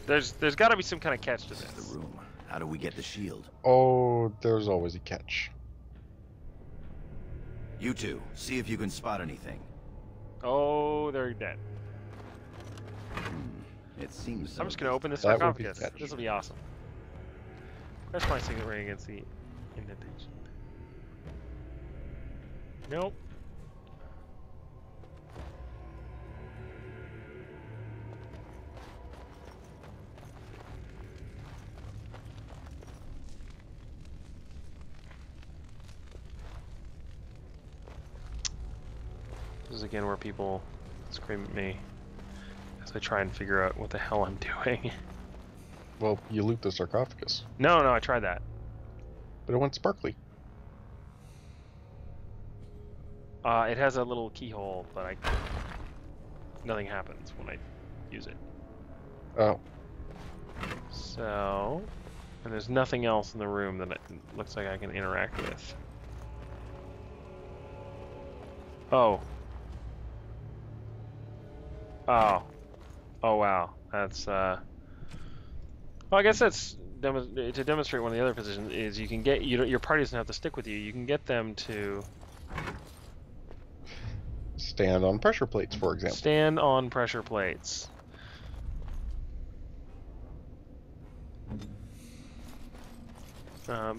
There's got to be some kind of catch to This is this. the room. How do we get the shield? Oh, there's always a catch. You two, see if you can spot anything. Oh, they're dead. It seems. I'm just gonna open this That would be sarcophagus. catch. This will be awesome. Press my signet ring against the indentation. Nope. This is again where people scream at me as I try and figure out what the hell I'm doing. Well, you loot the sarcophagus, No, I tried that. but it went sparkly. It has a little keyhole, but nothing happens when I use it. Oh, So, and there's nothing else in the room that it looks like I can interact with. Oh. Oh. Oh wow. That's well, I guess that's to demonstrate one of the other positions is you can get your party doesn't have to stick with you. You can get them to stand on pressure plates, for example. stand on pressure plates.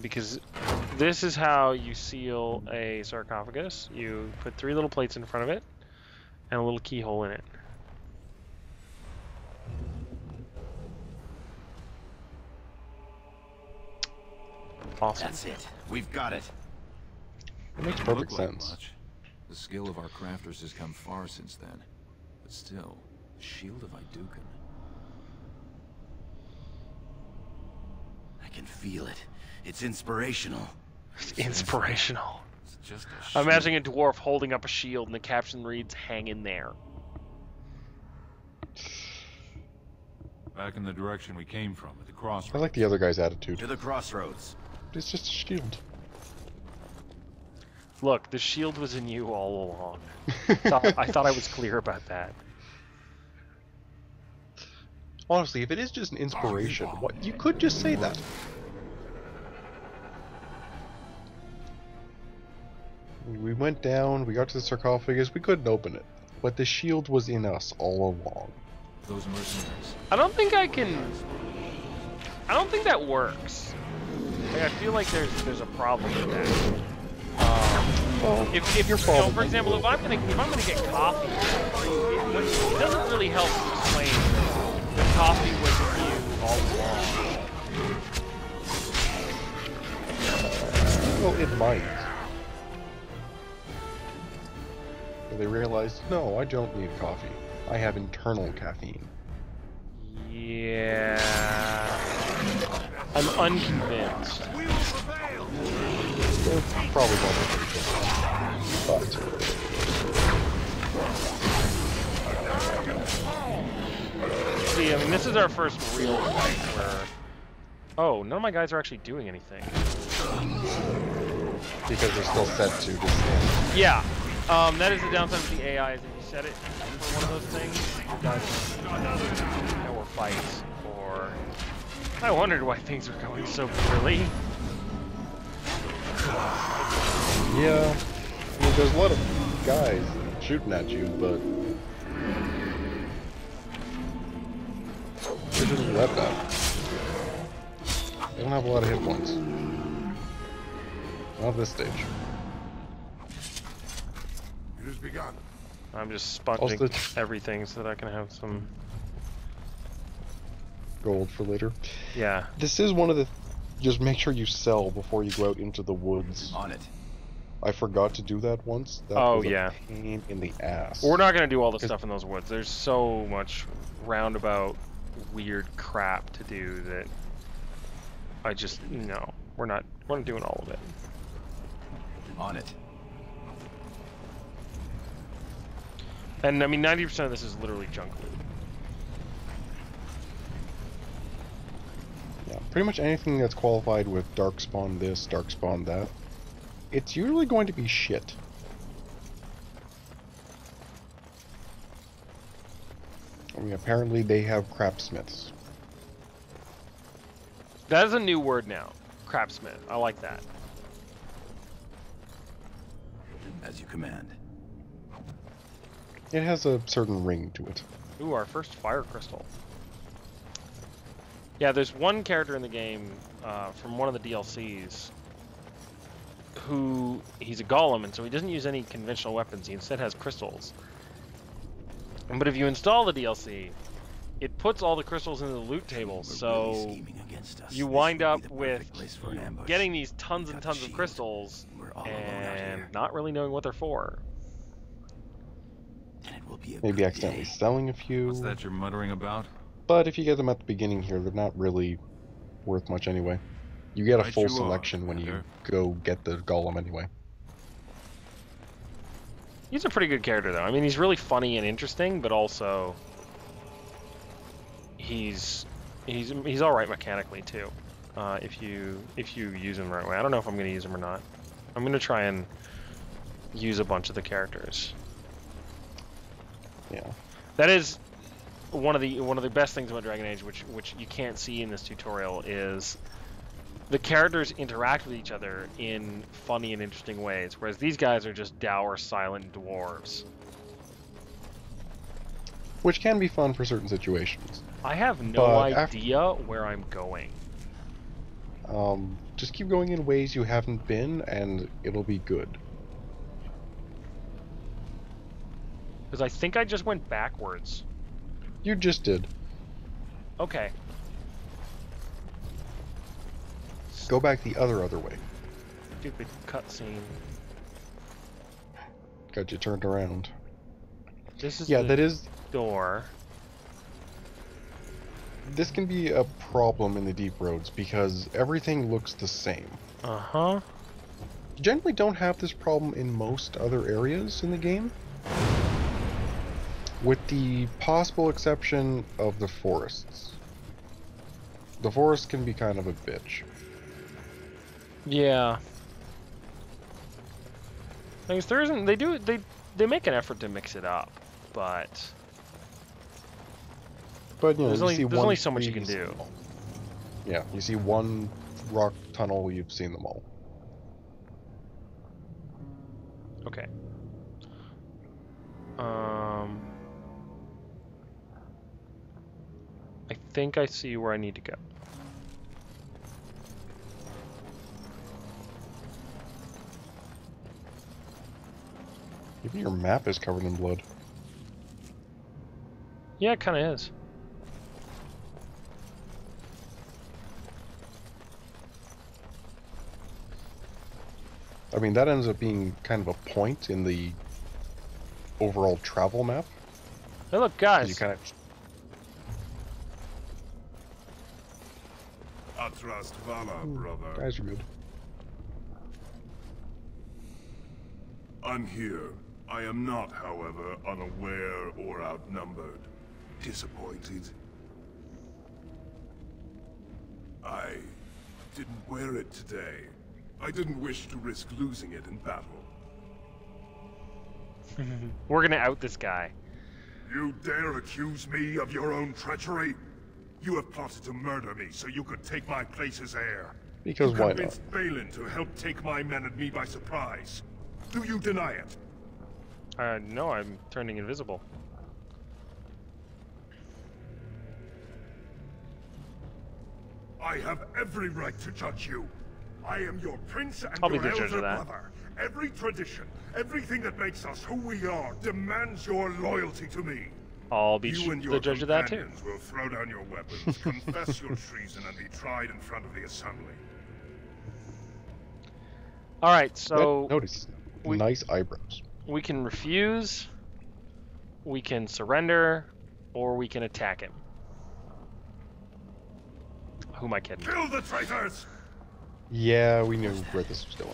Because this is how you seal a sarcophagus. You put 3 little plates in front of it and a little keyhole in it. Awesome. That's it. We've got it. It makes Doesn't perfect look like sense. much. The skill of our crafters has come far since then. But still, the shield of Idukan. I can feel it. It's inspirational. It's inspirational. It's just a I'm shield. imagining a dwarf holding up a shield and the caption reads, "Hang in there." Back in the direction we came from, at the crossroads. I like the other guy's attitude. To the crossroads. It's just a shield. Look, the shield was in you all along. I thought I was clear about that. Honestly, if it is just an inspiration, what you could just say that. We went down, we got to the sarcophagus, we couldn't open it. But the shield was in us all along. Those mercenaries. I don't think I can. I don't think that works. Like, I feel like there's a problem with that. Well, If your you know, problem. for example, if I'm gonna get coffee, it doesn't really help to explain that coffee was in you all along. Well, it might. But they realized, no, I don't need coffee. I have internal caffeine. Yeah, I'm unconvinced. They're probably not but See, I mean, this is our first real fight where. Oh, none of my guys are actually doing anything. because they're still set to just stand. Yeah, that is the downside of the AI. Is if you set it for one of those things, it does or fights. Or I wondered why things were going so poorly. Yeah, I mean, there's a lot of guys shooting at you, but they shouldn't let that. They don't have a lot of hit points. Not at this stage. It has begun. I'm just sponging Also- everything so that I can have some. Gold for later. Yeah. This is one of the. Just make sure you sell before you go out into the woods. On it. I forgot to do that once. That Oh, was a yeah. pain in the ass. We're not gonna do all the 'Cause- stuff in those woods. There's so much roundabout, weird crap to do that I just no. We're not doing all of it. On it. And I mean, 90% of this is literally junk loot. Yeah, pretty much anything that's qualified with darkspawn this, darkspawn that, it's usually going to be shit. I mean, apparently they have crapsmiths. That is a new word now. Craftsmith. I like that. As you command. It has a certain ring to it. Ooh, our first fire crystal. Yeah, there's one character in the game from one of the DLCs who he's a golem, and so he doesn't use any conventional weapons. He instead has crystals. But if you install the DLC, it puts all the crystals into the loot table, so you wind up with getting these tons and tons of crystals and not really knowing what they're for. Maybe accidentally selling a few. What's that you're muttering about? But if you get them at the beginning here, they're not really worth much anyway. You get a Right full you selection are, when you Commander. go get the golem anyway. He's a pretty good character, though. I mean, he's really funny and interesting, but also he's all right mechanically too. If you use him the right way. I don't know if I'm going to use him or not. I'm going to try and use a bunch of the characters. Yeah. That is one of the best things about Dragon Age, which you can't see in this tutorial, is the characters interact with each other in funny and interesting ways, whereas these guys are just dour, silent dwarves. Which can be fun for certain situations. I have no But idea where I'm going. Just keep going in ways you haven't been, and it'll be good. Because I think I just went backwards. You just did. Okay. Go back the other way. Stupid cutscene. Got you turned around. This is Yeah, the that is... door. This can be a problem in the deep roads, because everything looks the same. Uh-huh. You generally don't have this problem in most other areas in the game, with the possible exception of the forests. The forest can be kind of a bitch. Yeah. I guess there isn't. They make an effort to mix it up, but But you know, there's you see only one so much you tree, can you've seen do. them all. Yeah, you see one rock tunnel, you've seen them all. Okay. I think I see where I need to go. Even your map is covered in blood. Yeah, it kind of is. I mean, that ends up being kind of a point in the overall travel map. Hey, look, 'Cause guys. you kind of... Atrast Vala, brother. Guys are good. I'm here. I am not, however, unaware or outnumbered. Disappointed. I didn't wear it today. I didn't wish to risk losing it in battle. We're gonna out this guy. You dare accuse me of your own treachery? You have plotted to murder me so you could take my place as heir. Because You why not? convinced Balin to help take my men and me by surprise. Do you deny it? No, I'm turning invisible. I have every right to judge you. I am your prince and I'll be your the judge elder of that. brother. Every tradition, everything that makes us who we are, demands your loyalty to me. I'll be You and your the judge of that too. companions will throw down your weapons, confess your treason, and be tried in front of the assembly. All right, so Notice, nice eyebrows. we can refuse, we can surrender, or we can attack him. Who am I kidding? Kill the traitors! Yeah, we knew where this was going.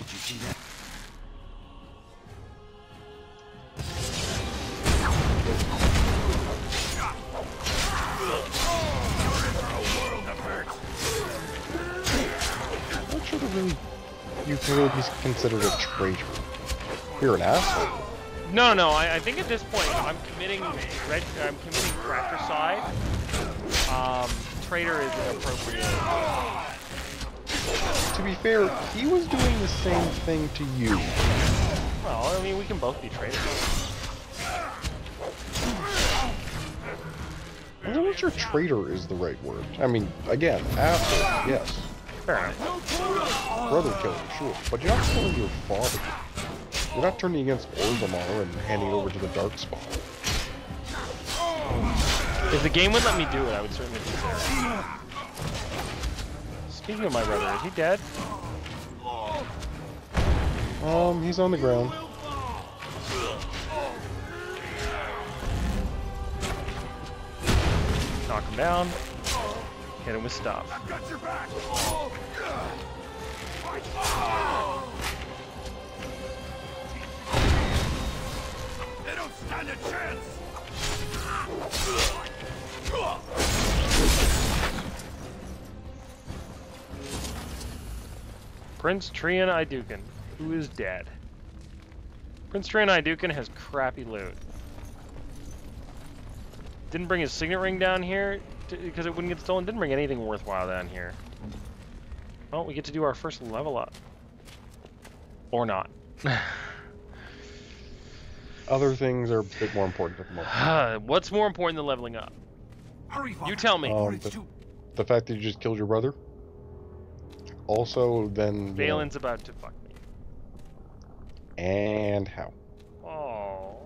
What should have really you can really be considered a traitor? You're an asshole. No, I think at this point I'm committing fratricide. Traitor is inappropriate. to be fair, he was doing the same thing to you. Well, I mean, we can both be traitors. I'm not sure traitor is the right word. I mean, again, asshole, yes. Fair enough. Brother killer, sure. But you're not killing your father. You're not turning against Orzammar and handing it over to the Darkspawn. If the game would let me do it, I would certainly consider it. Speaking of my brother, is he dead? He's on the ground. Knock him down. Hit him with stuff. I've got your back. They don't stand a chance. Prince Trian Iduken, who is dead. Prince Trian Iduken has crappy loot. Didn't bring his signet ring down here because it wouldn't get stolen. Didn't bring anything worthwhile down here. Well, we get to do our first level up. Or not. Other things are a bit more important at the moment. What's more important than leveling up? Hurry, You tell me. The fact that you just killed your brother. Also, then... Valen's about to fuck me. And how? Oh.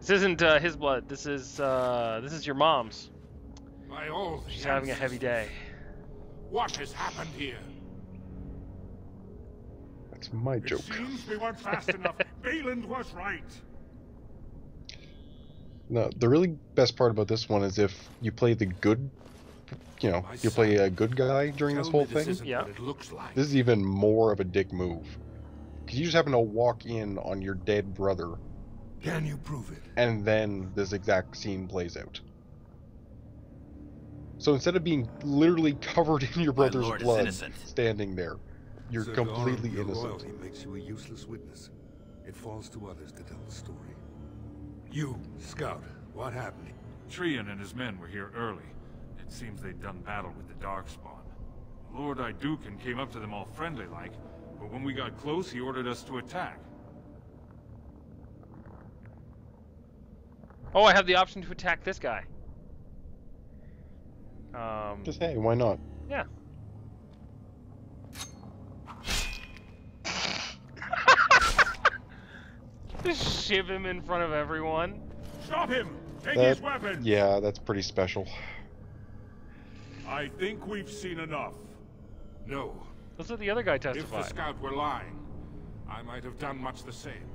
This isn't his blood. This is your mom's. By all She's having a heavy day. What has happened here? That's my joke. It seems we weren't fast enough. Valand was right. No, the really best part about this one is if you play the good, you know, you play a good guy during this whole thing. Yeah. What it looks like. This is even more of a dick move. Because you just happen to walk in on your dead brother, Can you prove it? and then this exact scene plays out. So instead of being literally covered in your brother's lord is blood, innocent. standing there, you're Sir completely Garum, your innocent. loyalty makes you a useless witness. It falls to others to tell the story. You, Scout, what happened? Trian and his men were here early. It seems they'd done battle with the Darkspawn. Lord Iduken came up to them all friendly-like, but when we got close, he ordered us to attack. Oh, I have the option to attack this guy. Just hey, why not? Yeah. Just shiv him in front of everyone. Stop him! Take his weapon! Yeah, that's pretty special. I think we've seen enough. No. Let's let the other guy If testify. the scout were lying, I might have done much the same.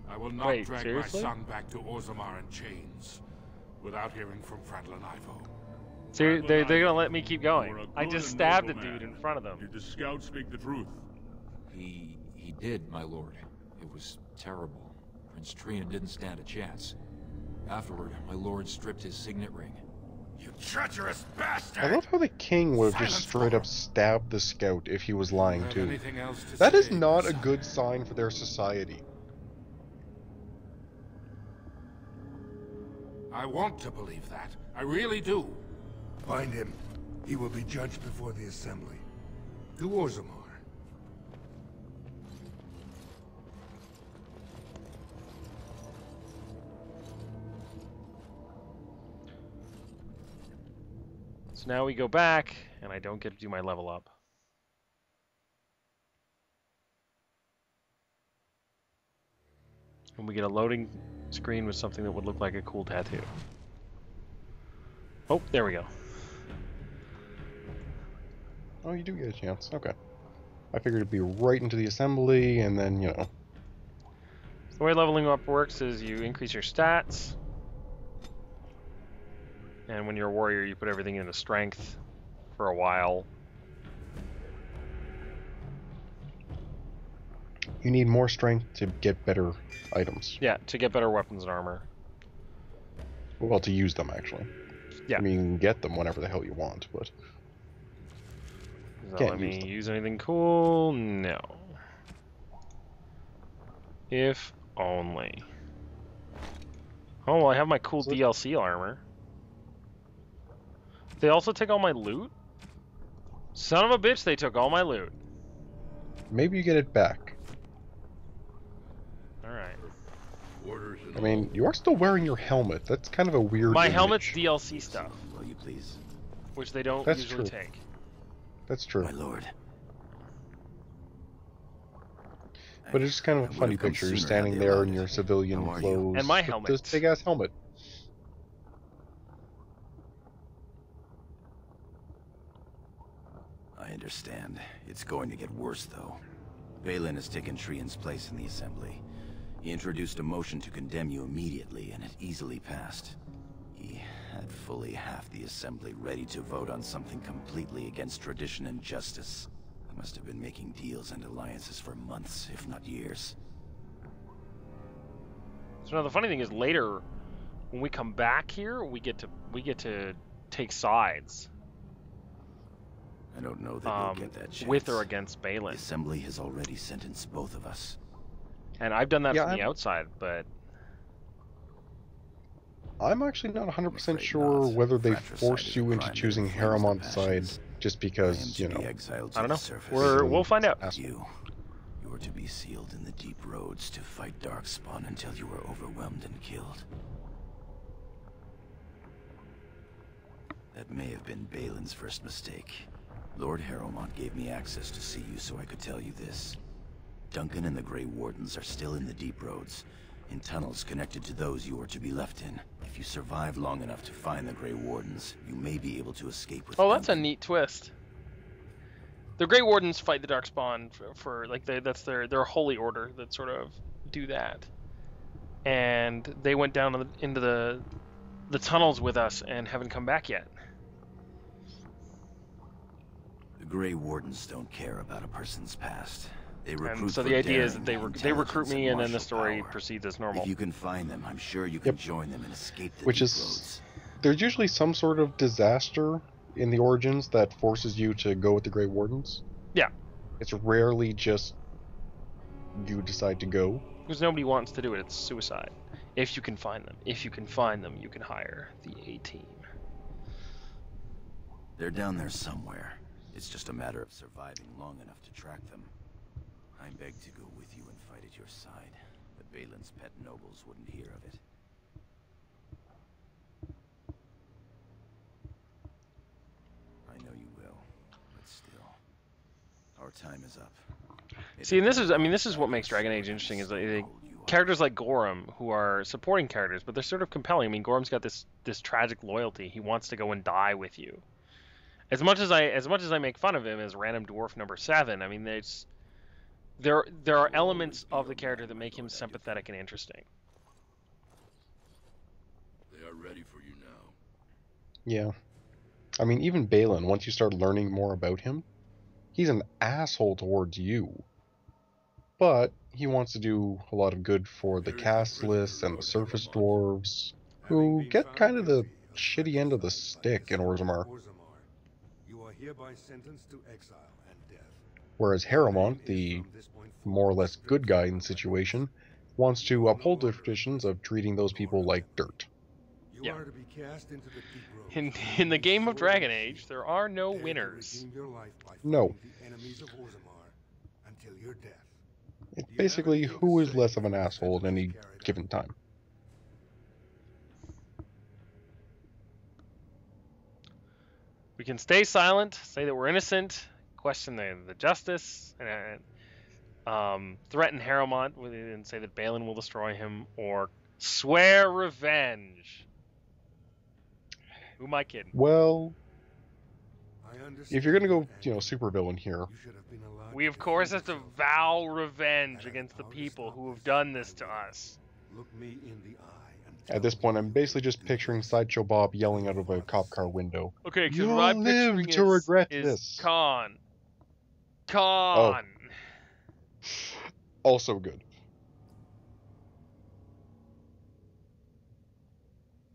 I will not Wait, drag seriously? my son back to Orzammar in chains without hearing from Franklin Ivo. So they're gonna let me keep going. You're a I good just and stabbed a noble dude man. in front of them. Did the scout speak the truth? He did, my lord. It was terrible. Prince Trian didn't stand a chance. Afterward, my lord stripped his signet ring. You treacherous bastard! I love how the king would have just Silence, straight Lord. up stabbed the scout if he was lying Have too. anything else to That is say, not a son? good sign for their society. I want to believe that. I really do. Find him. He will be judged before the assembly. To Orzammar. So now we go back, and I don't get to do my level up. And we get a loading screen with something that would look like a cool tattoo. Oh, there we go. Oh, you do get a chance. Okay. I figured it'd be right into the assembly, and then, you know. The way leveling up works is you increase your stats. And when you're a warrior, you put everything into strength for a while. You need more strength to get better items. Yeah, to get better weapons and armor. Well, to use them, actually. Yeah. I mean, you can get them whenever the hell you want, but... Does that Can't let use me them. use anything cool? No. If only. Oh, well, I have my cool So- DLC armor. They also take all my loot? Son of a bitch, they took all my loot. Maybe you get it back. Alright. Orders and I mean, you are still wearing your helmet. That's kind of a weird My image. helmet's DLC stuff, Will you please? which they don't That's usually true. take. That's true. My lord. But it's just kind I of a would funny have come picture. You're sooner had standing they there allowed in it. your civilian How are you? clothes And my with helmet. this big-ass helmet. I understand. It's going to get worse, though. Balin has taken Trian's place in the Assembly. He introduced a motion to condemn you immediately, and it easily passed. He had fully half the Assembly ready to vote on something completely against tradition and justice. He must have been making deals and alliances for months, if not years. So now the funny thing is, later, when we come back here, we get to take sides. I don't know that we'll get that chance. With or against The Balin. Assembly has already sentenced both of us. And I've done that Yeah, from the I'm- outside, but I'm actually not 100% I'm afraid sure not. whether they Fratricide forced is you a into crime that choosing inflames the Harriman's side passions. just I am because, to you be know. exiled to I don't the know. surface. We'll find out. You are to be sealed in the deep roads to fight Darkspawn until you are overwhelmed and killed. That may have been Balin's first mistake. Lord Harrowmont gave me access to see you so I could tell you this. Duncan and the Grey Wardens are still in the deep roads, in tunnels connected to those you are to be left in. If you survive long enough to find the Grey Wardens, you may be able to escape with Oh, that's a Duncan. neat twist. The Grey Wardens fight the Darkspawn for like that's their holy order that sort of do that. And they went down into the tunnels with us and haven't come back yet. The Grey Wardens don't care about a person's past. They recruit And so for the idea is that daring, they recruit intelligence, me, and then the martial story power. proceeds as normal. If you can find them, I'm sure you can Yep. join them and escape the Which deep is- roads. There's usually some sort of disaster in the Origins that forces you to go with the Grey Wardens. Yeah. It's rarely just you decide to go. Because nobody wants to do it. It's suicide. If you can find them. If you can find them, you can hire the A-Team. They're down there somewhere. It's just a matter of surviving long enough to track them. I beg to go with you and fight at your side, but Balin's pet nobles wouldn't hear of it. I know you will, but still, our time is up. See, and this is what makes Dragon Age interesting, is that characters like Gorham, who are supporting characters, but they're sort of compelling. I mean, Gorham's got this tragic loyalty. He wants to go and die with you. As much as I make fun of him as random dwarf number 7, I mean, there are elements of the character that make him sympathetic and interesting. They are ready for you now. Yeah. I mean, even Balin, once you start learning more about him, he's an asshole towards you. But he wants to do a lot of good for the Castlists and the Surface Dwarves, who get kind of the shitty end of the stick in Orzammar. You are hereby sentenced to exile and death. Whereas Harrowmont, the more or less good guy in the situation, wants to uphold the traditions of treating those people like dirt. You Yeah. are to be cast into the deep roads. In the game of Dragon Age, there are no Dare to winners. redeem your life by No. fighting the enemies of Orzammar until your death. It's basically who is less of an asshole at any given time. We can stay silent, say that we're innocent, question the justice, and threaten Harrowmont and say that Balin will destroy him, or swear revenge. Who am I kidding? Well, I understand if you're gonna go, your supervillain here, anger. You should have been allowed We to of course have defend to yourself. vow revenge against the people who have done this to us. Look me in the eye and at this tell point, me I'm basically just do picturing not Sideshow Bob yelling out of a cop car window. Okay, because You'll what I'm live picturing to regret is this. Khan. Khan. Also good.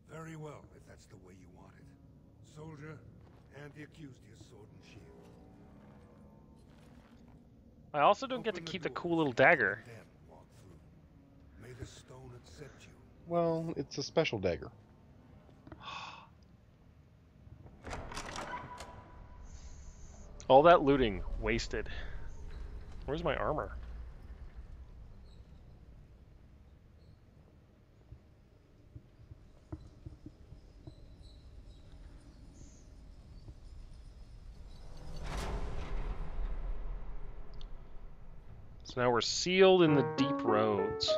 Very well, if that's the way you want it. Soldier, hand the accused your sword and shield. I also don't get to Open the keep the door, cool little dagger. then walk through. May the stone accept you Well, it's a special dagger. All that looting wasted. Where's my armor? So now we're sealed in the deep roads.